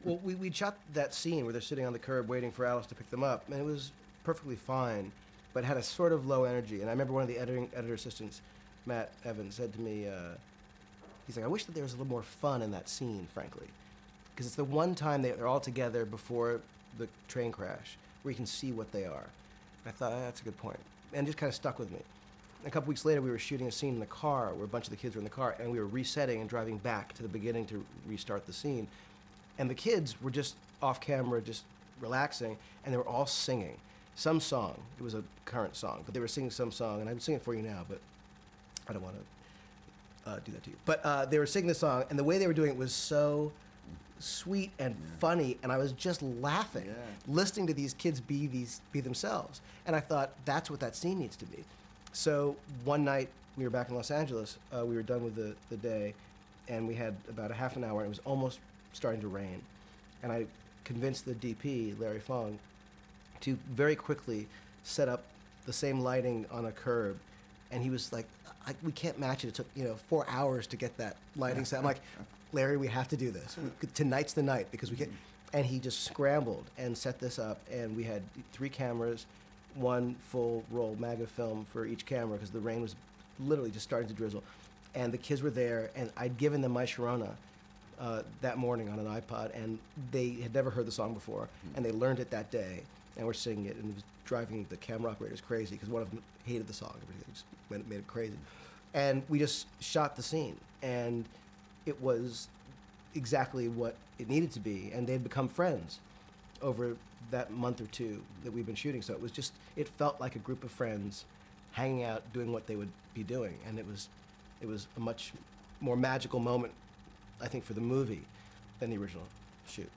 Well, we shot that scene where they're sitting on the curb waiting for Alice to pick them up, and it was perfectly fine, but had a sort of low energy. And I remember one of the editor assistants, Matt Evans, said to me, he's like, I wish that there was a little more fun in that scene, frankly. Because it's the one time they're all together before the train crash, where you can see what they are. And I thought, that's a good point. And it just kind of stuck with me. A couple weeks later, we were shooting a scene in the car where a bunch of the kids were in the car, and we were resetting and driving back to the beginning to restart the scene. And the kids were just off camera, just relaxing, and they were all singing some song. It was a current song, but they were singing some song, and I would sing it for you now, but I don't want to do that to you. But they were singing the song, and the way they were doing it was so sweet and funny, and I was just laughing, listening to these kids be themselves. And I thought, that's what that scene needs to be. So one night, we were back in Los Angeles, we were done with the day, and we had about a half an hour, and it was almost starting to rain. And I convinced the DP, Larry Fong, to very quickly set up the same lighting on a curb. And he was like, we can't match it. It took 4 hours to get that lighting set. I'm like, Larry, we have to do this. Tonight's the night, because we can't. And he just scrambled and set this up, and we had 3 cameras, 1 full roll MAGA film for each camera, because the rain was literally just starting to drizzle. And the kids were there, and I'd given them my Sharona that morning on an iPod, and they had never heard the song before, and they learned it that day, and were singing it, and it was driving the camera operators crazy, because one of them hated the song. Everything just made it crazy. And we just shot the scene, and it was exactly what it needed to be, and they'd become friends over that month or 2 that we've been shooting. So it felt like a group of friends hanging out, doing what they would be doing, and it was a much more magical moment, I think, for the movie than the original shoot.